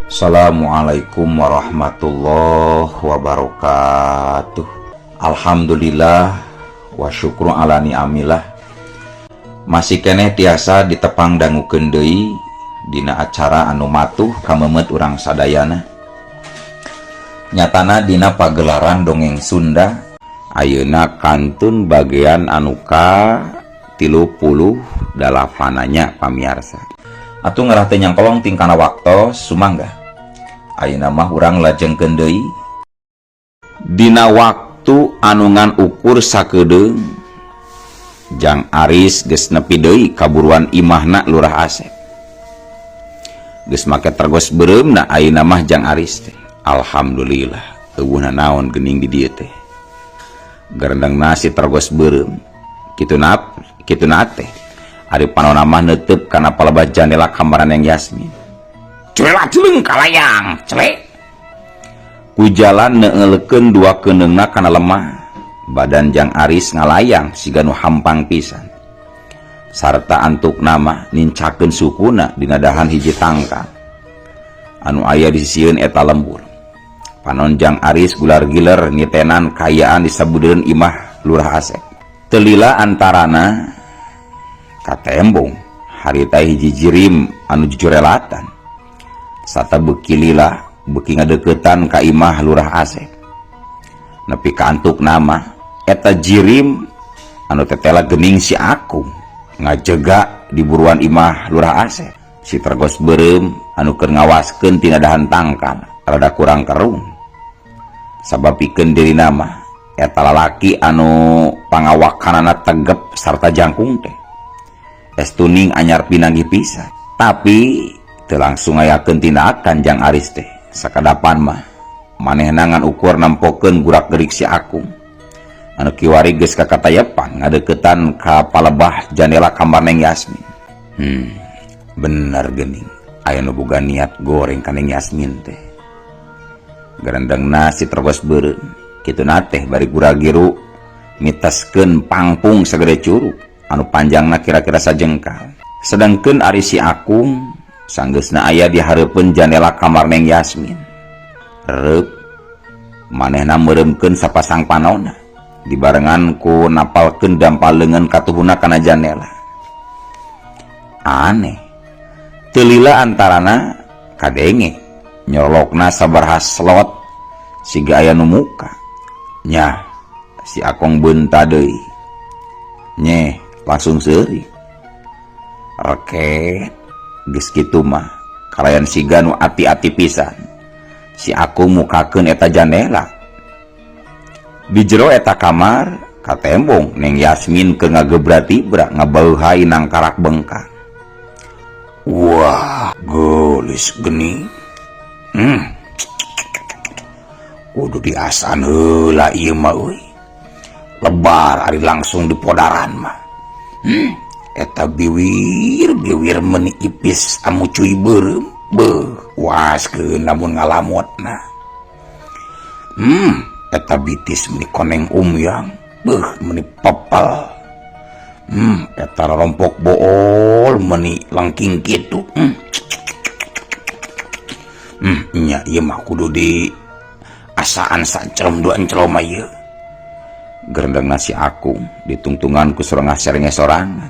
Assalamualaikum warahmatullahi wabarakatuh. Alhamdulillah wa syukru ala ni'amillah. Masih keneh tiasa ditepang dangukeun deui dina acara anu matuh kamemet urang sadayana. Nyatana dina pagelaran dongeng Sunda ayeuna kantun bagian anu ka 38 pamiarsa. Atuh ngarah teh nyangkolong tingkana waktos sumangga. Ayeuna mah urang lajengkeun deui dina waktu anu ngan ukur sakedeung Jang Aris geus nepi deui kaburuan imahna Lurah Asep. Geus make tergos beureumna ayeuna mah Jang Aris teh. Alhamdulillah eueuhna naon geuning di dieu teh. Garendangna si tergos beureum. Kituna teh ari panonna mah neuteub kana palebah jandela kamaran yang Yasmin. Cuela ceuleng kalayang, celek. Ku jalan neuleukeun dua keundeungna kana lemah. Badan Jang Aris ngalayang siga nu hampang pisan. Sarta antuk nama nincakeun sukuna dina dahan hiji tangkal. Anu aya di sisieun eta lembur. Panon Jang Aris gular-giler nitenan kayaan di sabudeun imah Lurah Asep. Teu lila antarana katembong harita hiji jirim anu jujurelatan sarta beuki lila beuki ngadeuketan ka imah Lurah Asep. Nepi ka antuk nama eta jirim anu tetela geuning si Akung ngajega di buruan imah Lurah Asep. Si tergos beureum anu keur ngawaskeun tina dahan tangkal rada kurang kerung sababikeun diri nama eta lalaki anu pangawakanana tegep sarta jangkung teh estuning anyar pinanggih pisan. Tapi teu langsung ngayakeun tindakan Jang Aris teh. Sakadapan mah manehna ngan ukur nampokeun gurak-gerik si Akung anu kiwari geus kakatayepan ngadeuketan ka palebah jandela kamar Neng Yasmin. Bener geuning aya nu boga niat goreng ka Neng Yasmin teh. Garendengna si tergos beureum kituna teh bari gura-giru miteskeun pangpung sagede curug anu panjangna kira-kira sajengkal. Sedangkeun ari si Akung sanggeusna aya di hareupeun jandela kamar Neng Yasmin. Reup manehna meureumkeun sapasang panonna dibarengan ku napalkeun dampal leungeun katuhuna kana jandela. Aneh teu lila antarana kadenge nyolokna sabaraha slot siga aya nu muka. Nyah si Akung beunta deui. Nyeh langsung seuri reket geus kitu mah kalayan siga nu ati-ati pisan si Akung mukakeun eta jandela. Di jero eta kamar katembong Neng Yasmin keur ngagebra-tibra ngabeuhai nang karak bengkak. Wah geulis geuning. Kudu diasan heula ieu mah euy. Lebar ari langsung di podaran mah. Eta biwir meni ipis amu cuy beureum beuh waskeun lamun ngalamotna. Eta bitis meni koneng umyang beuh meni pepel. Eta rompok bool meni langking kitu. Nya ieu mah kudu di asaan sancrem dua encroma ieu. Gerendang nasi Akung ditungtungan ku sorangah serenge sorangan.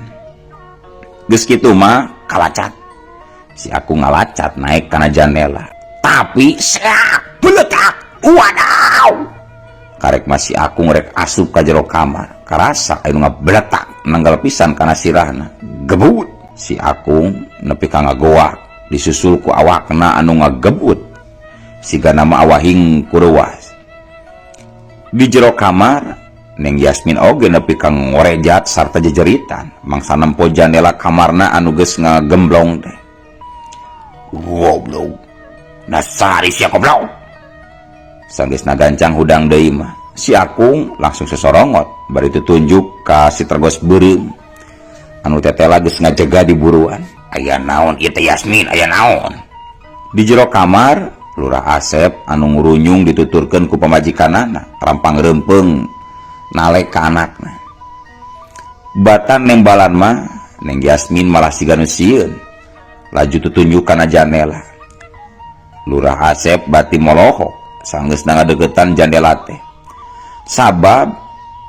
Geus kitu mah kalacat. Si Akung ngalacat naik kana jandela. Tapi seak beletak. Wadaw. Karek masih Akung rek asup ka jero kamar. Karasa anu ngabeletak nanggal pisan kana sirahna. Gebut. Si Akung nepi ka ngagoak disusul ku awakna anu ngagebut. Siga nama awahing kureuwas. Di jero kamar Neng Yasmin oge nepi ka ngorejat sarta jejeritan mangsa nempo jandela kamarna anu geus ngagemblong teh. Goblok. Nasari sia goblok. Sanggeusna gancang hudang deui mah si Akung langsung sesorongot bari tunjuk ka si tergos beureum anu tetela geus ngajega di buruan. Aya naon ieu teh Yasmin, aya naon? Di jero kamar Lurah Asep anu ngurunyung dituturkeun ku pamajikanana rampang rempeng nalek ka anakna. Batan nembalan mah Neng Yasmin malah siga nu sieun laju tutunjuk kana jandela. Lurah Asep bati molohok sanggeusna ngadegetan jandela teh. Sabab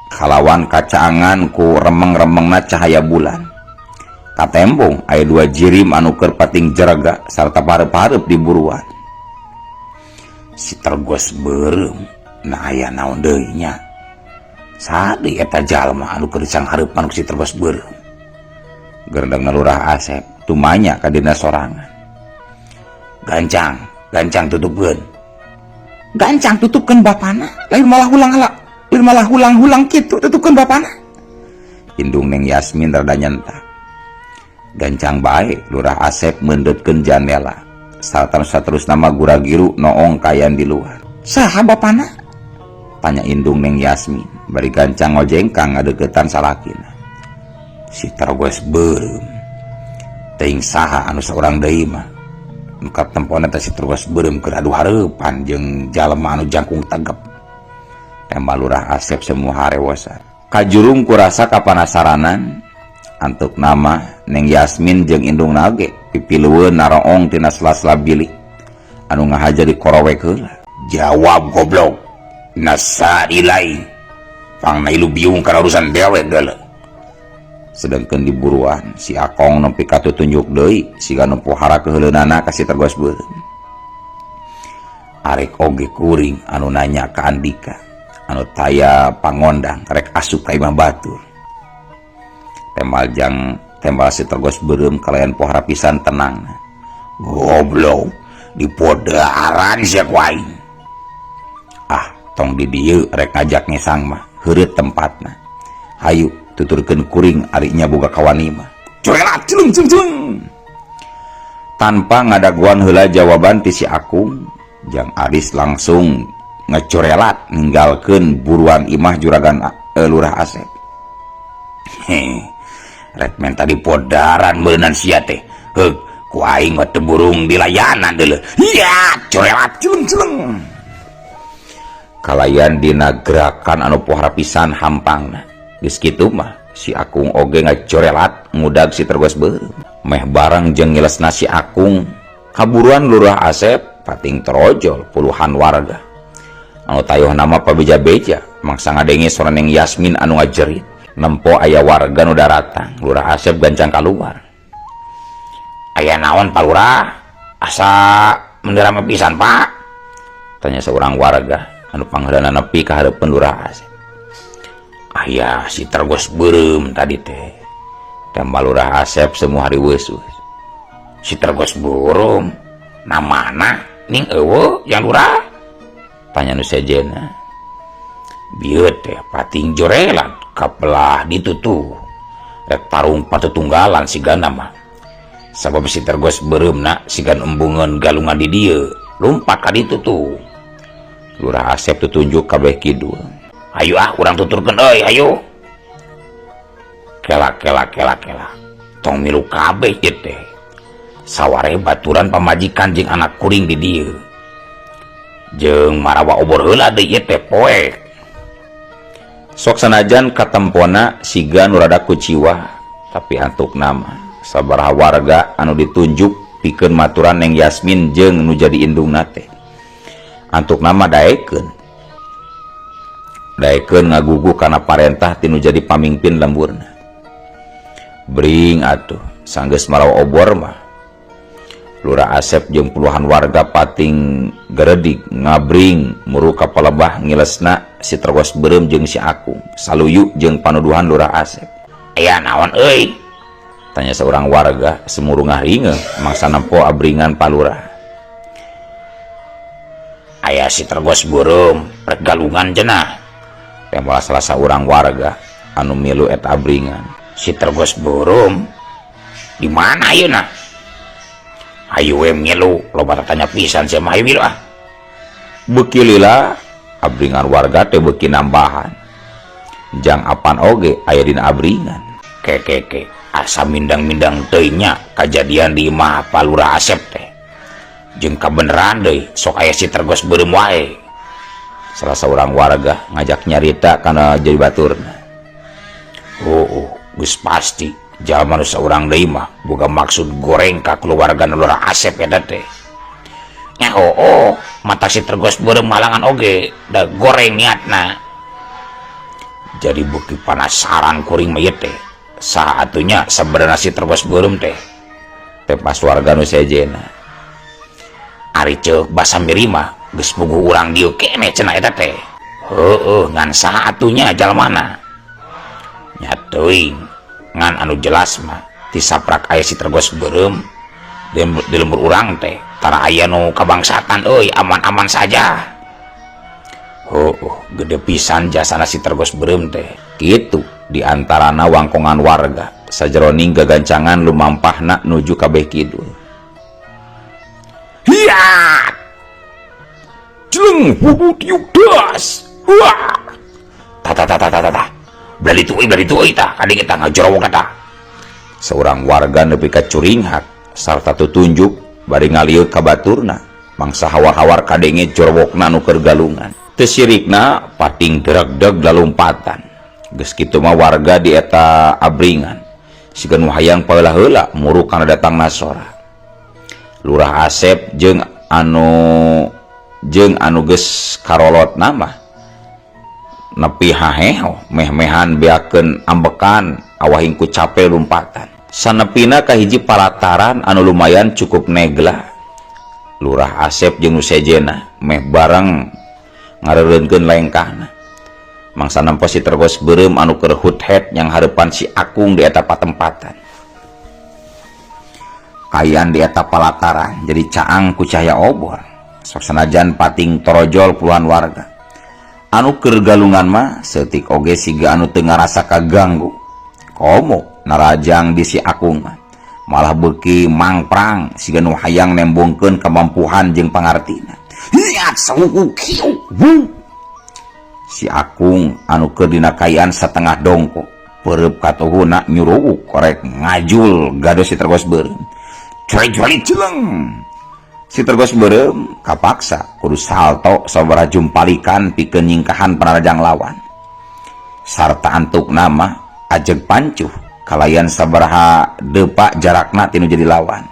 kalawan kacaangan ku remeng-remengna cahaya bulan. Katembong aya 2 jirim anu keur pating jeraga sarta pareup-pareup di buruan. Si tergos beureum, nah aya naon deui nya? Sadi eta jalma anu keur sanghareupan ku si tergos beureum. Gerdangna Lurah Asep tumanya ka dina sorangan. Gancang tutupkeun. Gancang tutupkeun bapana, lain malah hulang kitu tutupkeun bapana. Indung Neng Yasmin rada nyentak. Gancang bae Lurah Asep meundeukeun jandela. Sarta saterus nama gura-giru noong kayan di luar. Saha bapana? Tanya indung Neng Yasmin bari gancang ngojengkang ngadeukeutan salakina. Si tergos beureum. Teuing saha anu saurang deui mah. Nu katempona teh si tergos beureum keur adu hareupan jeung jalma anu jangkung tegep. Tembak Lurah Asep semua harewosan. Kajurung kurasa kapanasaranan antuk nama Neng Yasmin jeung indung nage pipilueun naroong tina sela-sela bilik anu ngahaja dikorowek heula. Jawab goblok. Nasa ilai. Pangna ilu biung kana urusan dewek geuleuh. Sedangkan di buruan si Akong nempi katutunjuk deui siga nu pohara keheuleunnana ka si tergos beureum. Arek oge kuring anu nanya ka Andika anu taya pangondang rek asup ka imah batur. Tembal si tergos beureum kalayan pohara pisan tenang. Goblok, dipodaran sia ku aing. Ah, tong di dieu rek ngajak ngesang mah heureut tempatna. Hayu tuturkeun kuring ari nya boga kawani mah. Corelat celung. Tanpa ngadaguan heula jawaban ti si Akung, Jang Aris langsung ngecorelat ninggalkeun buruan imah juragan Lurah Asep. Rek men tadi podaran beuneunan sia teh. Heug, ku aing mah teu burung dilayanan deuleu. Ya, corelat celung. Kalayan dina gerakan anu pohara pisan hampangna. Geus kitu mah si Akung oge ngacorelat ngudag si tergos beureum. Meh bareng jeung ngilesna si Akung, kaburuan Lurah Asep pating terojol puluhan warga. Anu tayuh nama pabeja-beja mangsa ngadenge suara Neng Yasmin anu ngajerit. Nempo aya warga nu daratang, Lurah Asep gancang kaluar. Aya naon Pak Lurah? Asa menderama pisan Pak? Tanya seorang warga anu pangheulana nepi ka hareupeun Lurah Asep. Aya si tergos beureum tadi teh. Tembak Lurah Asep semua hari weus-weus. Si tergos beureum namana ning eueuh yang Lurah? Tanya nu sejenna. Bieu teh pating jorelan kapelah ditutu rek tarung patutunggalan sigana mah. Sabab si tergos beureumna sigan embungeun galungan di dieu lumpat ka ditu tuh. Lurah Asep tutunjuk kabeh kidul. Ayo urang tuturkeun euy ayo. Kela. Tong milu kabeh ieu teh. Saware baturan pamajikan jeung anak kuring di dieu. Jeung marawa obor heula deui ieu teh poek. Sok sanajan katempona siga nu rada kuciwa, tapi antuk nama sabaraha warga anu ditunjuk pikeun maturan Neng Yasmin jeung nu jadi indungna teh. Antuk nama daekeun ngagugu kana parentah ti nu jadi pamingpin lemburna. Bring atuh sanggeus marawa obor mah Lurah Asep jeung puluhan warga pating geredik ngabring muru ka palebah ngilesna si tergos beureum jeung si Akung saluyu jeung panuduhan Lurah Asep. Aya naon euy? Tanya seorang warga semuru ngaringeun mangsa nempo abringan Pak Lurah. Aya si tergos beureum rek galungan cenah. Tembak salah saurang warga anu milu eta abringan. Si tergos beureum di mana ayeuna? Hayu we milu loba tanya pisan sia mah hayu milu ah. Beuki lila abringan warga teh beuki nambahan. Jang apan oge aya dina abringan. Keke asa mindang-mindang teuing nya kajadian di imah Pak Lurah Asep teh. Jeung kabeneran deui sok aya si tergos beureum wae. Salah seorang warga ngajak nyarita kana jadi baturna. Geus pasti jalma nu saurang deui mah boga maksud goreng ka keluarga Lurah Asep eta teh. Nya mata si tergos berem malangan oge da goreng niatna. Jadi bukti penasaran kuring mah teh saha atunya sebenarnya si tergos berem teh. Pas warga nu sejena Ari ceuk basa mirima geus puguh urang dieu keneh cenah eta teh. Heueuh ngan saha atunya jalmana. Nya teuing ngan anu jelas mah ti saprak aya si tergos berem di lembur urang teh tara aya nu kabangsatan euy aman-aman saja. Gede pisan jasana si tergos berem teh kitu diantarana wangkongan warga sajeroning gagancangan lumampahna nuju kabeh kidul. Hiat jeleng hubu tiuk das wah tata belali tuoi ta kadang kita ngajorowok kata seorang warga nepi ka curinghak sarta tutunjuk bari ngalieur ka baturna mangsa hawar-hawar kadenge jorwokna nu keur galungan teu sirikna pating dereg-deg lalumpatan geus kitu mah warga di eta abringan siga nu hayang paeulah heula muru kana datangna sora. Lurah Asep jeung anu geus karolot nama nepi haheo meh-mehan beakeun ambekan awahing ku capek lumpatan sanepina ka hiji palataran anu lumayan cukup negla. Lurah Asep jeung nu sejena meh bareng ngarereunkeun lengkahna mangsa nampa si tergos berem anu keur hut-het yang hareupan si Akung di eta patempatan. Kayaan di eta palataran jadi caang ku cahaya obor sok sanajan pating torojol puluhan warga anu keur galungan mah seutik oge siga anu teu ngarasa kaganggu komo narajang di si Akung mah malah beuki mangprang siga nu hayang nembongkeun kamampuhan jeung pangartina. Lihat sauku kieu si Akung anu keur dina kayaan satengah dongko pereup katuhuna nyuruh korek ngajul gado si tergos berem cuali jeleng si tergos berem kapaksa kudu salto sabaraha jumpalikan pikeun nyingkahan panarajang lawan sarta antuk nama ajeg pancuh kalayan sabaraha depa jarakna tinu jadi lawan.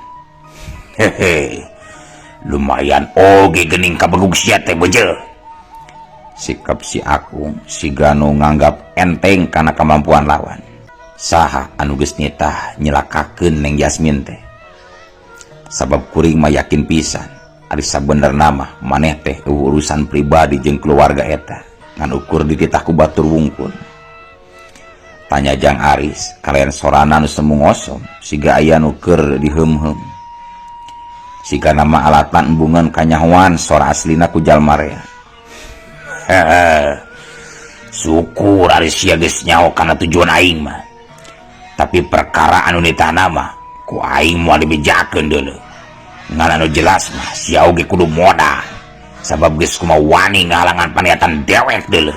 Hehe lumayan oge geuning kabegug sia teh beje. Sikap si Akung siga nu nganggap enteng kana kemampuan lawan. Saha anu geus nitah nyelakakeun Neng Yasmin teh sabab kuring mah yakin pisan ari sabenerna mah maneh teh urusan pribadi jeung keluarga eta ngan ukur dititah ku batur wungkul. Tanya Jang Aris kalian sorana nu semu ngosom siga aya nu keur diheum-heum siga nama alatan embungan kanyahoan sora aslina ku jalma rea. Syukur ari sia geus nyaho kana tujuan aing mah tapi perkara anu nitahna mah ku aing moal dibejakeun deuleu ngan anu jelas mah sia oge kudu modal sabab geus kumaha wani ngalangan paniatan dewek deuleu.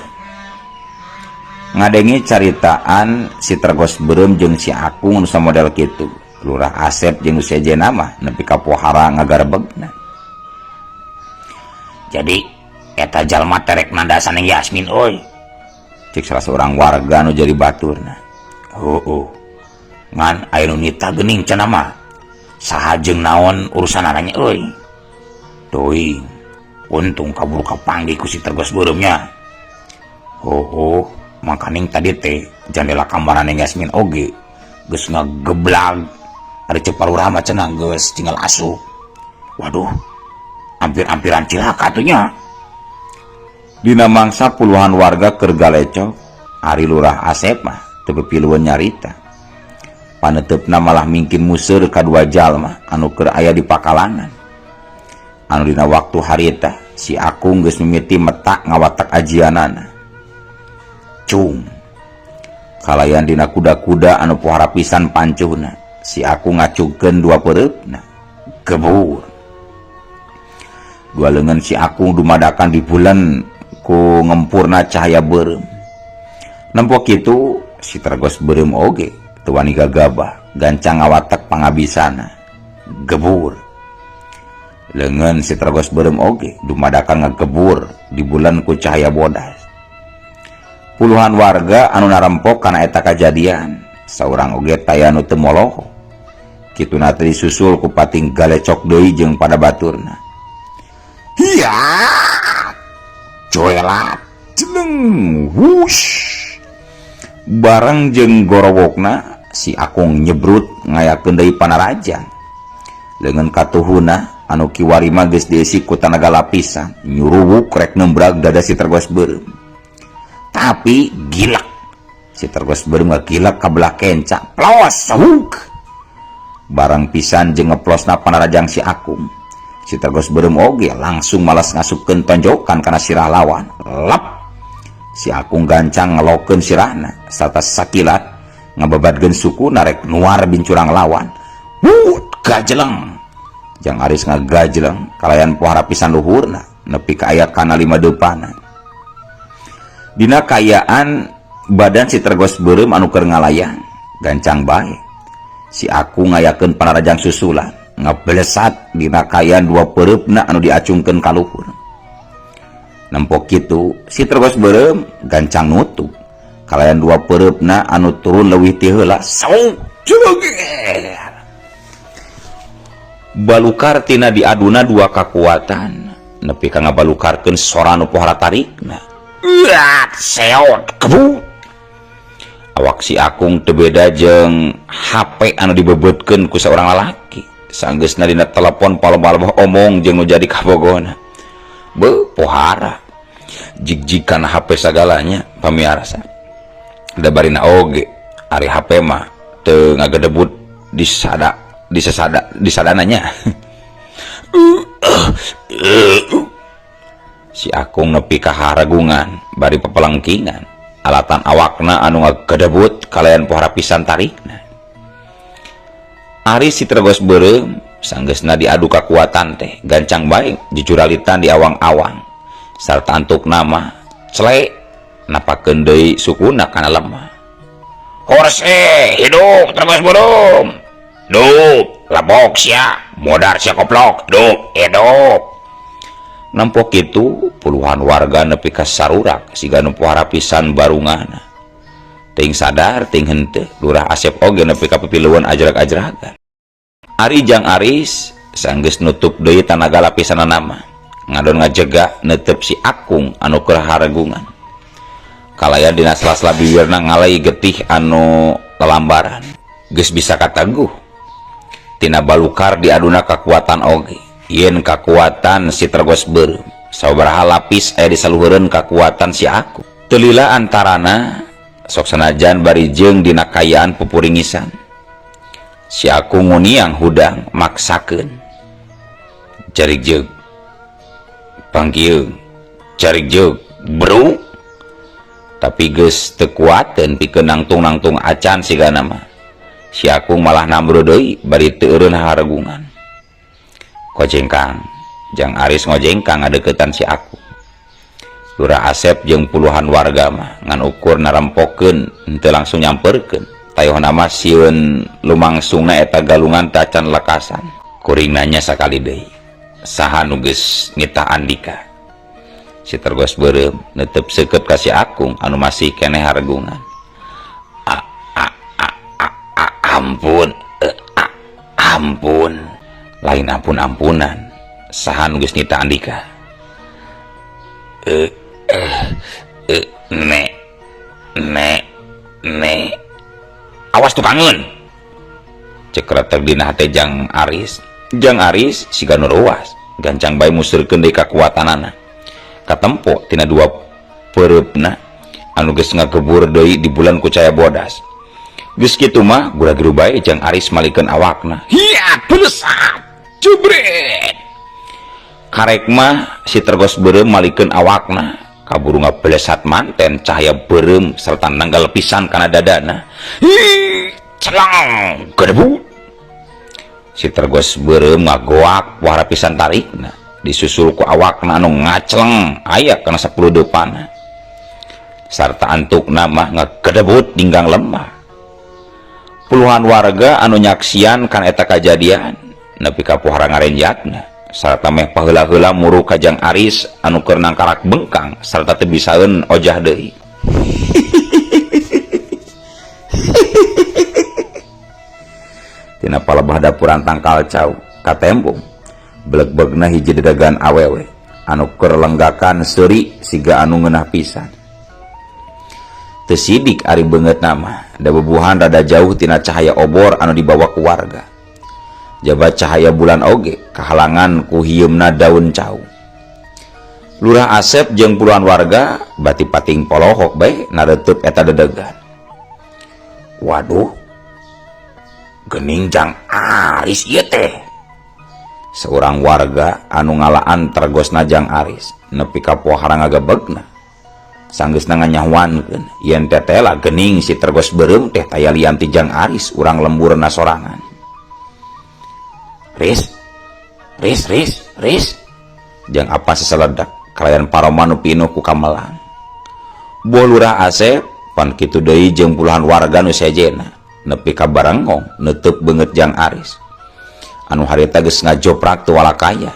Ngadengi caritaan si tergos berem jeung si Akung nu samodel kitu Lurah Asep jeung nu sejena mah nepi ka pohara ngagarebegna. Jadi eta jalma terek nandasan Neng Yasmin oi cik salah seorang warga nu jadi baturna. Ngan aya nu nita geuning cenah mah saha jeung naon urusan ananya euy. Teuing untung kaburu kapanggih ku si tergos beremnya. Makaning tadi teh jendela kamar Neng Yasmin oge geus ngageblag ari ceparurah mah cenah geus tinggal asup. Waduh hampir-hampiran cilaka atunya. Dina mangsa puluhan warga keur galecok ari Lurah Asep mah teu pilueun nyarita. Paneteupna malah mingkin museur kadua jalma anu keur aya di pakalangan. Anu dina waktu harita si Akung geus mimiti metak ngawatak ajianana. Cung kalayan dina kuda-kuda anu pohara pisan pancuhna si Akung ngacugkeun dua pereupna gebur. Dua leungeun si Akung dumadakan di bulan ku ngempurna cahaya berem. Nempok kitu si tergos berem oge teu wani gagabah gancang ngawatak pangabisana gebur. Leungeun si tergos berem oge dumadakan ngagebur di bulan ku cahaya bodas. Puluhan warga anu narempok kana eta kajadian saurang oge taya nu teu moloho kituna teh disusul ku pating galecok deui jeung pada baturna. Hiya, coelat, jeleng, wush. Barang jeung gorowokna si Akung nyebrut ngayakeun deui panarajan. Leungeun katuhuna anu kiwari mah geus diisi ku tanaga lapisan, nyuruwuk rek nembrag dada si tergos beureum. Tapi gilak. Si tergos beureum gilak ka belah kenca. Plos, huk. Barang pisan jeung ngeplosna panarajang si Akung. Si tergos beureum oge langsung malas ngasupkeun tonjokan kana sirah lawan. Lap. Si Akung gancang ngelokeun sirahna sarta sakilat ngababadkeun suku narek nuar bincurang lawan. Gajeleng. Jang Aris ngagajeleng kalayan pohara pisan luhurna nepi ka aya kana 5 deupana. Dina kayaan badan si tergos beureum anu keur ngalayang gancang bae. Si Akung ngayakeun panarajang susulan ngablesat dina kayaan 2 peureupna anu diacungkeun ka luhur. Nempok kitu si tergos beureum gancang nutup kalayan 2 peureupna anu turun leuwih ti heula. Balukar tina diaduna 2 kakuatan nepi ka ngabalukarkeun sora anu pohara tarikna. Seot kebu. Awak si Akung teu beda jeung HP anu dibebeutkeun ku saurang lalaki. Sanggeusna dina telepon paloh-paloh omong jeung nu jadi kabogona. Beuh pohara. Jig-jigan HP sagalanya pamirsa. Da barina oge ari HP mah teu ngagedebut disadananya. Si Akung nepi ka haragungan bari pepelengkingan alatan awakna anu ngagedebut kalayan pohara pisan tarikna. Ari si tergos beureum sanggeusna diadu kakuatan teh gancang bae jujuralitan di awang-awang sarta antuk nama celek napakeun deui sukuna kana lemah. Horse hidup tergos beureum. Dup labok sia modar sia koplok. Dup hidup. Nampok itu puluhan warga nepi ka sarurak siga nu pohara pisan barungana. Ting sadar ting henteu Lurah Asep oge nepi ka pipileueun ajrag-ajragan. Ari Jang Aris sanggeus nutup deui tanaga lapisanna nama ngadon ngajega neuteup si Akung anu keur haragungan. Kalaya dina sela-sela bibirna ngalai getih anu lelambaran geus bisa kataguh. Tina balukar diaduna kakuatan oge. Yen kakuatan si tergos beureum sabaraha lapis aya di saluhureun kakuatan si Akung. Teu lila antarana sok sanajan bari jeung dina kayaan pupuringisan. Si Akung nguniang hudang maksakeun. Jarig jeug. Panggieung. Jarig jeug, bro. Tapi geus teu kuateun pikeun nangtung-nangtung acan sigana mah. Si Akung malah nambro deui bari teu eureun haragungan. Kojengkang, Jang Aris ngojengkang ngadeuketan si Akung. Lurah Asep jeung puluhan warga mah ngan ukur narempokeun henteu langsung nyamperkeun. Tayohna mah sieun lumangsungna eta galungan tacan lekasan. Kuring nanya sakali deui. Saha nu geus nitah Andika? Si tergos beureum neuteub seukeut ka si Akung anu masih keneh haragungan. Ampun. Ampun. Lain ampun-ampunan. Saha nu geus nitah Andika? Nek. Awas tukangeun. Cek retek dina hate Jang Aris. Jang Aris siga nu ruas gancang bae musurkeun deui kakuatanana. Katempo tina 2 peureupna anu geus ngagebur deui di bulan ku caya bodas. Geus kitu mah gura-guru bae Jang Aris malikeun awakna. Hiat pelesat. Jebret. Karek mah si tergos beureum malikeun awakna kaburu ngabelesat manten cahaya beureum sarta nanggal pisan kana dadana. Celang gedebu. Si tergos beureum ngagoak pohara pisan tarikna disusul ku awakna anu ngaceleng aya kana 10 deupana sarta antukna mah ngagedebut dinggang lemah. Puluhan warga anu nyaksian kana eta kajadian nepi ka pohara ngarenjatna sarta meh paheula-heula muru ka Jang Aris anu keur nangkarak bengkang sarta teu bisaeun ojah deui. Tina palebah dapuran tangkal cau katembung beleg-belegna hiji dedagan awewe anu keur lenggakan seuri siga anu ngeunah pisan. Teu sidik ari beungeut nama da bebuhan rada jauh tina cahaya obor anu dibawa ku warga. Jaba cahaya bulan oge kahalangan ku hieumna daun cau. Lurah Asep jeung puluhan warga bati pating polohok bae nareuteub eta dedegan. Waduh, geuning Jang Aris ieu teh. Seorang warga anu ngalaan tergosna Jang Aris nepi ka pohara ngagebegna. Sanggeusna nganyahwankeun yen teh lah geuning si tergos beureum teh taya lian ti Jang Aris urang lemburna sorangan. Ris. Jang apa seseledak kalayan paroman nu pinuh ku kamelang. Boh Lurah Asep pan kitu deui jeung puluhan warga nu sejena nepi ka barengong neuteuk beungeut Jang Aris. Anu harita geus ngajoprak teu walakaya.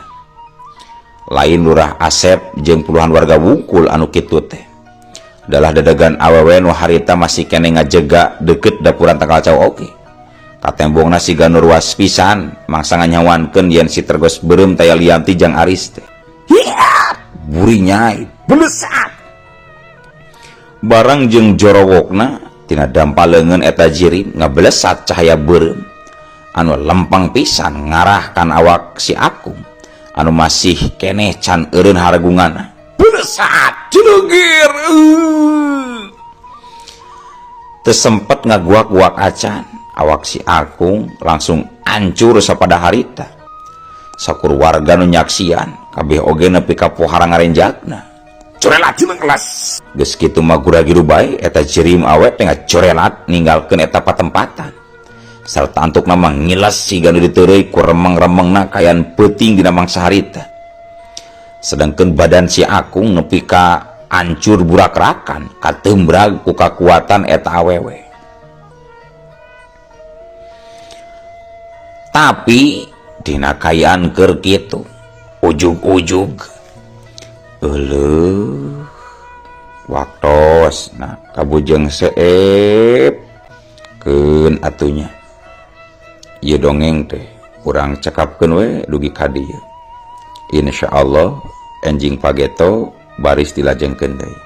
Lain Lurah Asep jeung puluhan warga wungkul anu kitu teh. Dalah dedegan awewe nu harita masih kene ngajega deukeut dapuran tangkal cau oge. Katembongna siga nu ruas pisan mangsa nganyawankeun yen si tergos beureum taya lian ti Jang Aris teh. Buri nyai belesat. Barang jeung jorowokna tina dampaleungeun eta jirim ngabelesat cahaya beureum anu lempeng pisan ngarah kan awak si Akung anu masih keneh can eureun haragunganna. Belesat jelugir. Teu sempet ngaguak-guak acan, awak si Akung langsung hancur sapada harita. Sakur warga nu nyaksian kabeh oge nepi ka pohara ngarenjakna. Corelat cenah kelas. Geus kitu mah gura-giru bae eta jirim awet teh ngacorelat ninggalkeun eta patempatan. Sarta antukna mah ngilas siga nu diteureuy ku remeng-remengna kayan peuting dina mangsa harita. Sedangkeun badan si Akung nepi ka hancur burak-rakan katembrag ku kakuatan eta awewe. Tapi dina kayaan keur kitu ujug-ujug euleuh waktos nah kabujeng seep keun atunya ieu dongeng teh urang cekapkeun we dugi ka dieu insyaallah enjing pageto baris dilajengkeun deui.